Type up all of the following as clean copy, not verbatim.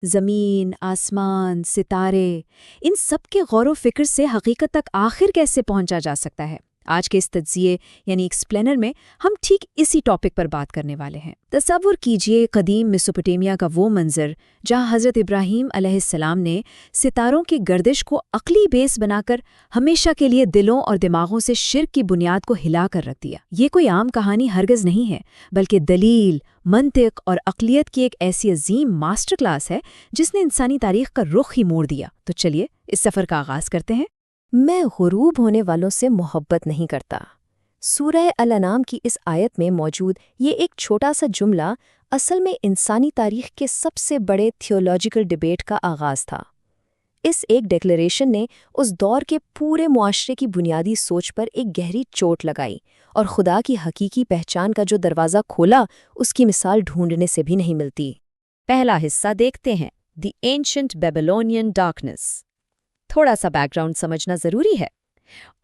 زمین، آسمان، ستارے، ان سب کے غور و فکر سے حقیقت تک آخر کیسے پہنچا جا سکتا ہے؟ آج کے اس تجزیے یعنی ایکسپلینر میں ہم ٹھیک اسی ٹاپک پر بات کرنے والے ہیں۔ تصور کیجئے قدیم میسوپوٹیمیا کا وہ منظر جہاں حضرت ابراہیم علیہ السلام نے ستاروں کی گردش کو عقلی بیس بنا کر ہمیشہ کے لیے دلوں اور دماغوں سے شرک کی بنیاد کو ہلا کر رکھ دیا۔ یہ کوئی عام کہانی ہرگز نہیں ہے، بلکہ دلیل، منطق اور عقلیت کی ایک ایسی عظیم ماسٹر کلاس ہے جس نے انسانی تاریخ کا رخ ہی موڑ دیا۔ تو چلیے اس سفر کا آغاز کرتے ہیں۔ میں غروب ہونے والوں سے محبت نہیں کرتا۔ سورہ الانعام کی اس آیت میں موجود یہ ایک چھوٹا سا جملہ اصل میں انسانی تاریخ کے سب سے بڑے تھیولوجیکل ڈیبیٹ کا آغاز تھا۔ اس ایک ڈیکلیریشن نے اس دور کے پورے معاشرے کی بنیادی سوچ پر ایک گہری چوٹ لگائی اور خدا کی حقیقی پہچان کا جو دروازہ کھولا اس کی مثال ڈھونڈنے سے بھی نہیں ملتی۔ پہلا حصہ دیکھتے ہیں، دی اینشنٹ بیبلونین ڈارکنیس۔ تھوڑا سا بیک گراؤنڈ سمجھنا ضروری ہے۔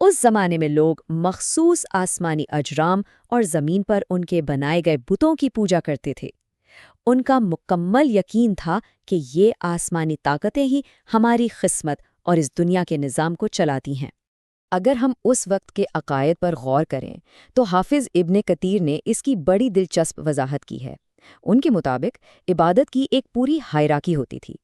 اس زمانے میں لوگ مخصوص آسمانی اجرام اور زمین پر ان کے بنائے گئے بتوں کی پوجا کرتے تھے۔ ان کا مکمل یقین تھا کہ یہ آسمانی طاقتیں ہی ہماری قسمت اور اس دنیا کے نظام کو چلاتی ہیں۔ اگر ہم اس وقت کے عقائد پر غور کریں تو حافظ ابن کثیر نے اس کی بڑی دلچسپ وضاحت کی ہے۔ ان کے مطابق عبادت کی ایک پوری ہائرارکی ہوتی تھی۔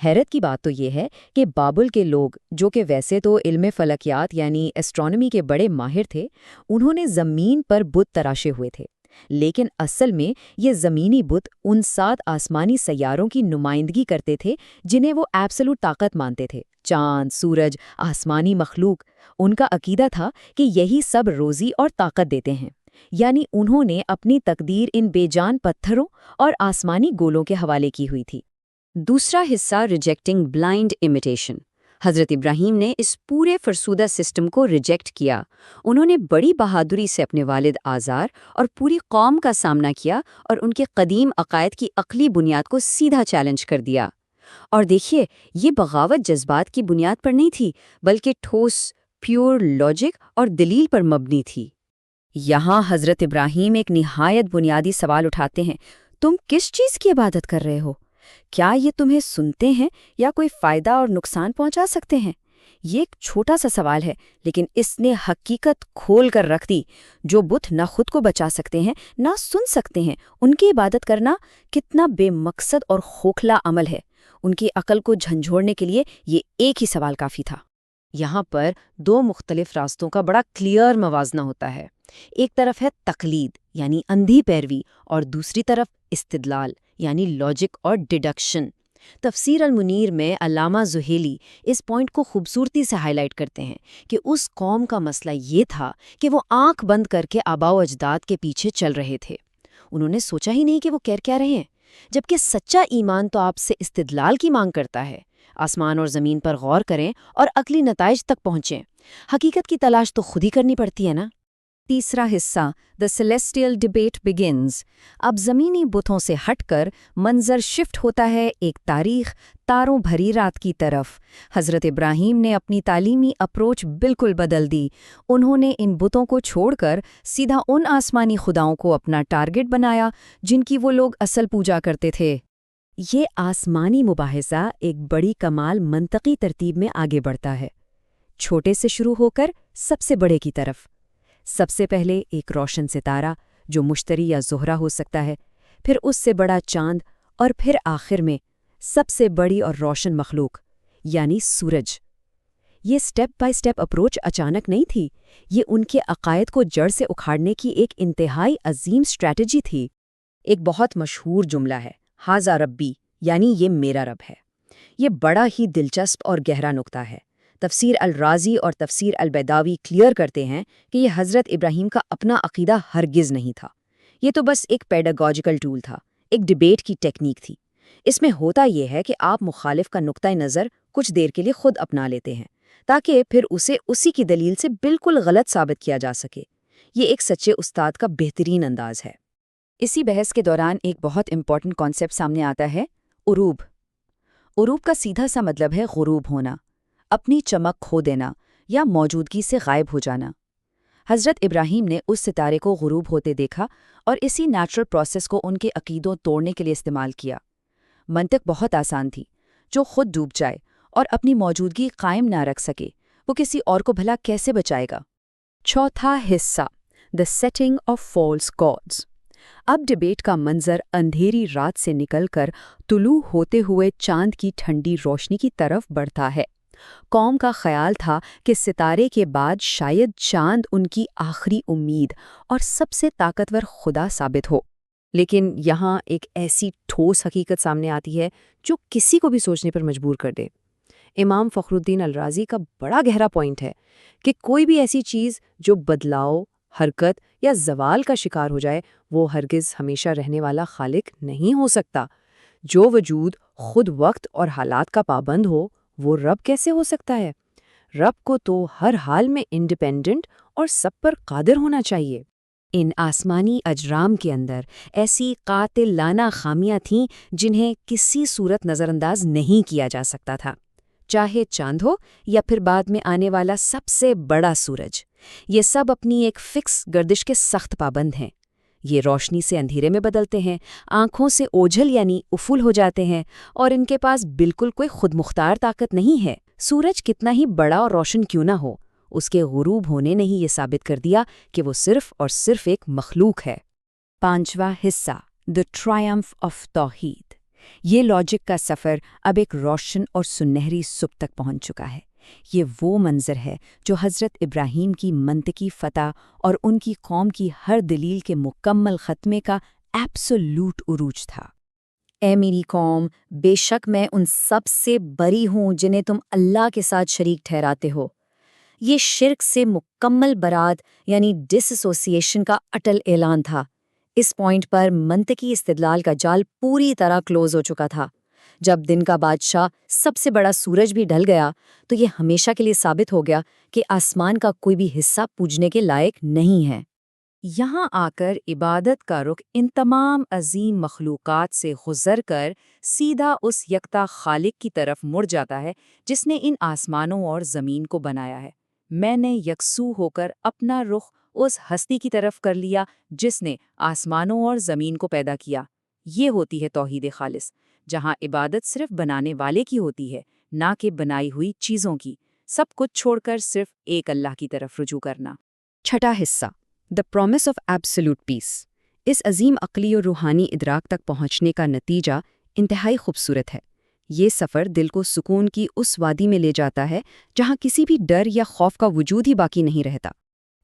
حیرت کی بات تو یہ ہے کہ بابل کے لوگ، جو کہ ویسے تو علم فلکیات یعنی ایسٹرونومی کے بڑے ماہر تھے، انہوں نے زمین پر بت تراشے ہوئے تھے، لیکن اصل میں یہ زمینی بت ان 7 آسمانی سیاروں کی نمائندگی کرتے تھے جنہیں وہ ایبسولوٹ طاقت مانتے تھے۔ چاند، سورج، آسمانی مخلوق، ان کا عقیدہ تھا کہ یہی سب روزی اور طاقت دیتے ہیں، یعنی انہوں نے اپنی تقدیر ان بے جان پتھروں اور آسمانی گولوں کے حوالے کی ہوئی تھی۔ دوسرا حصہ ریجیکٹنگ بلائنڈ امیٹیشن۔ حضرت ابراہیم نے اس پورے فرسودہ سسٹم کو ریجیکٹ کیا۔ انہوں نے بڑی بہادری سے اپنے والد آزار اور پوری قوم کا سامنا کیا اور ان کے قدیم عقائد کی عقلی بنیاد کو سیدھا چیلنج کر دیا۔ اور دیکھیے، یہ بغاوت جذبات کی بنیاد پر نہیں تھی، بلکہ ٹھوس، پیور لاجک اور دلیل پر مبنی تھی۔ یہاں حضرت ابراہیم ایک نہایت بنیادی سوال اٹھاتے ہیں، تم کس چیز کی عبادت کر رہے ہو؟ کیا یہ تمہیں سنتے ہیں یا کوئی فائدہ اور نقصان پہنچا سکتے ہیں؟ یہ ایک چھوٹا سا سوال ہے، لیکن اس نے حقیقت کھول کر رکھ دی۔ جو بت نہ خود کو بچا سکتے ہیں نہ سن سکتے ہیں، ان کی عبادت کرنا کتنا بے مقصد اور خوکھلا عمل ہے۔ ان کی عقل کو جھنجھوڑنے کے لیے یہ ایک ہی سوال کافی تھا۔ یہاں پر 2 مختلف راستوں کا بڑا کلیئر موازنہ ہوتا ہے۔ ایک طرف ہے تقلید یعنی اندھی پیروی، اور دوسری طرف استدلال یعنی لاجک اور ڈیڈکشن۔ تفسیر المنیر میں علامہ زہیلی اس پوائنٹ کو خوبصورتی سے ہائی لائٹ کرتے ہیں کہ اس قوم کا مسئلہ یہ تھا کہ وہ آنکھ بند کر کے آباء و اجداد کے پیچھے چل رہے تھے۔ انہوں نے سوچا ہی نہیں کہ وہ کہہ کیا رہے ہیں، جبکہ سچا ایمان تو آپ سے استدلال کی مانگ کرتا ہے۔ آسمان اور زمین پر غور کریں اور عقلی نتائج تک پہنچیں۔ حقیقت کی تلاش تو خود ہی کرنی پڑتی ہے نا۔ تیسرا حصہ، دی سیلیسٹیل ڈیبیٹ بگنز۔ اب زمینی بتوں سے ہٹ کر منظر شفٹ ہوتا ہے ایک تاریخ تاروں بھری رات کی طرف۔ حضرت ابراہیم نے اپنی تعلیمی اپروچ بالکل بدل دی۔ انہوں نے ان بتوں کو چھوڑ کر سیدھا ان آسمانی خداؤں کو اپنا ٹارگٹ بنایا جن کی وہ لوگ اصل پوجا کرتے تھے۔ یہ آسمانی مباحثہ ایک بڑی کمال منطقی ترتیب میں آگے بڑھتا ہے، چھوٹے سے شروع ہو کر سب سے بڑے کی طرف۔ سب سے پہلے ایک روشن ستارہ جو مشتری یا زہرہ ہو سکتا ہے، پھر اس سے بڑا چاند، اور پھر آخر میں سب سے بڑی اور روشن مخلوق یعنی سورج۔ یہ سٹیپ بائی سٹیپ اپروچ اچانک نہیں تھی، یہ ان کے عقائد کو جڑ سے اکھاڑنے کی ایک انتہائی عظیم اسٹریٹجی تھی۔ ایک بہت مشہور جملہ ہے، ھذا ربی، یعنی یہ میرا رب ہے۔ یہ بڑا ہی دلچسپ اور گہرا نقطہ ہے۔ تفسیر الرازی اور تفسیر البیداوی کلیئر کرتے ہیں کہ یہ حضرت ابراہیم کا اپنا عقیدہ ہرگز نہیں تھا، یہ تو بس ایک پیڈاگوجیکل ٹول تھا، ایک ڈیبیٹ کی ٹیکنیک تھی۔ اس میں ہوتا یہ ہے کہ آپ مخالف کا نقطۂ نظر کچھ دیر کے لیے خود اپنا لیتے ہیں تاکہ پھر اسے اسی کی دلیل سے بالکل غلط ثابت کیا جا سکے۔ یہ ایک سچے استاد کا بہترین انداز ہے۔ اسی بحث کے دوران ایک بہت امپورٹنٹ کانسیپٹ سامنے آتا ہے، عروب۔ عروب کا سیدھا سا مطلب ہے غروب ہونا، اپنی چمک کھو دینا یا موجودگی سے غائب ہو جانا۔ حضرت ابراہیم نے اس ستارے کو غروب ہوتے دیکھا اور اسی نیچرل پروسیس کو ان کے عقیدوں توڑنے کے لیے استعمال کیا۔ منطق بہت آسان تھی. جو خود ڈوب جائے اور اپنی موجودگی قائم نہ رکھ سکے وہ کسی اور کو بھلا کیسے بچائے گا؟ چوتھا حصہ The Setting of False Gods. اب ڈیبیٹ کا منظر اندھیری رات سے نکل کر طلوع ہوتے ہوئے چاند کی ٹھنڈی روشنی کی طرف بڑھتا ہے. قوم کا خیال تھا کہ ستارے کے بعد شاید چاند ان کی آخری امید اور سب سے طاقتور خدا ثابت ہو. لیکن یہاں ایک ایسی ٹھوس حقیقت سامنے آتی ہے جو کسی کو بھی سوچنے پر مجبور کر دے. امام فخر الدین الرازی کا بڑا گہرا پوائنٹ ہے کہ کوئی بھی ایسی چیز جو بدلاؤ، حرکت یا زوال کا شکار ہو جائے وہ ہرگز ہمیشہ رہنے والا خالق نہیں ہو سکتا. جو وجود خود وقت اور حالات کا پابند ہو وہ رب کیسے ہو سکتا ہے؟ رب کو تو ہر حال میں انڈیپینڈنٹ اور سب پر قادر ہونا چاہیے. ان آسمانی اجرام کے اندر ایسی قاتلانہ خامیاں تھیں جنہیں کسی صورت نظر انداز نہیں کیا جا سکتا تھا، چاہے چاند ہو یا پھر بعد میں آنے والا سب سے بڑا سورج. یہ سب اپنی ایک فکس گردش کے سخت پابند ہیں. یہ روشنی سے اندھیرے میں بدلتے ہیں، آنکھوں سے اوجھل یعنی افول ہو جاتے ہیں، اور ان کے پاس بالکل کوئی خود مختار طاقت نہیں ہے. سورج کتنا ہی بڑا اور روشن کیوں نہ ہو، اس کے غروب ہونے نے ہی یہ ثابت کر دیا کہ وہ صرف اور صرف ایک مخلوق ہے. پانچواں حصہ The Triumph of توحید. یہ لاجک کا سفر اب ایک روشن اور سنہری صبح تک پہنچ چکا ہے. یہ وہ منظر ہے جو حضرت ابراہیم کی منطقی فتح اور ان کی قوم کی ہر دلیل کے مکمل خاتمے کا ایبسولوٹ عروج تھا. اے میری قوم، بے شک میں ان سب سے بری ہوں جنہیں تم اللہ کے ساتھ شریک ٹھہراتے ہو. یہ شرک سے مکمل برات یعنی ڈس ایسوسیشن کا اٹل اعلان تھا. اس پوائنٹ پر منطقی استدلال کا جال پوری طرح کلوز ہو چکا تھا. جب دن کا بادشاہ سب سے بڑا سورج بھی ڈھل گیا تو یہ ہمیشہ کے لیے ثابت ہو گیا کہ آسمان کا کوئی بھی حصہ پوجنے کے لائق نہیں ہے. یہاں آ کر عبادت کا رخ ان تمام عظیم مخلوقات سے گزر کر سیدھا اس یکتا خالق کی طرف مڑ جاتا ہے جس نے ان آسمانوں اور زمین کو بنایا ہے. میں نے یکسو ہو کر اپنا رخ اس ہستی کی طرف کر لیا جس نے آسمانوں اور زمین کو پیدا کیا. یہ ہوتی ہے توحید خالص، جہاں عبادت صرف بنانے والے کی ہوتی ہے، نہ کہ بنائی ہوئی چیزوں کی. سب کچھ چھوڑ کر صرف ایک اللہ کی طرف رجوع کرنا. چھٹا حصہ The Promise of Absolute Peace. اس عظیم عقلی اور روحانی ادراک تک پہنچنے کا نتیجہ انتہائی خوبصورت ہے. یہ سفر دل کو سکون کی اس وادی میں لے جاتا ہے جہاں کسی بھی ڈر یا خوف کا وجود ہی باقی نہیں رہتا.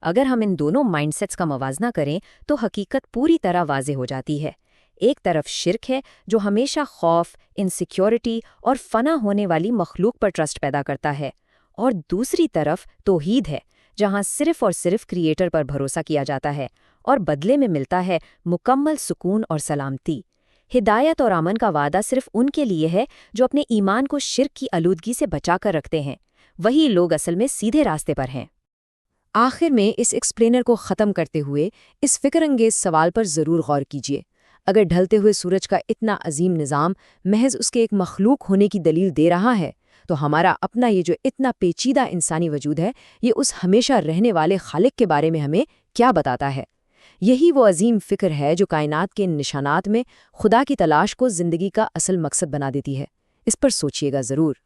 اگر ہم ان دونوں مائنڈ سیٹس کا موازنہ کریں تو حقیقت پوری طرح واضح ہو جاتی ہے. ایک طرف شرک ہے جو ہمیشہ خوف، انسیکیورٹی اور فنا ہونے والی مخلوق پر ٹرسٹ پیدا کرتا ہے، اور دوسری طرف توحید ہے جہاں صرف اور صرف کریٹر پر بھروسہ کیا جاتا ہے اور بدلے میں ملتا ہے مکمل سکون اور سلامتی. ہدایت اور امن کا وعدہ صرف ان کے لیے ہے جو اپنے ایمان کو شرک کی آلودگی سے بچا کر رکھتے ہیں. وہی لوگ اصل میں سیدھے راستے پر ہیں. آخر میں اس ایکسپلینر کو ختم کرتے ہوئے اس فکر انگیز سوال پر ضرور غور کیجیے. اگر ڈھلتے ہوئے سورج کا اتنا عظیم نظام محض اس کے ایک مخلوق ہونے کی دلیل دے رہا ہے تو ہمارا اپنا یہ جو اتنا پیچیدہ انسانی وجود ہے یہ اس ہمیشہ رہنے والے خالق کے بارے میں ہمیں کیا بتاتا ہے؟ یہی وہ عظیم فکر ہے جو کائنات کے نشانات میں خدا کی تلاش کو زندگی کا اصل مقصد بنا دیتی ہے. اس پر سوچیے گا ضرور.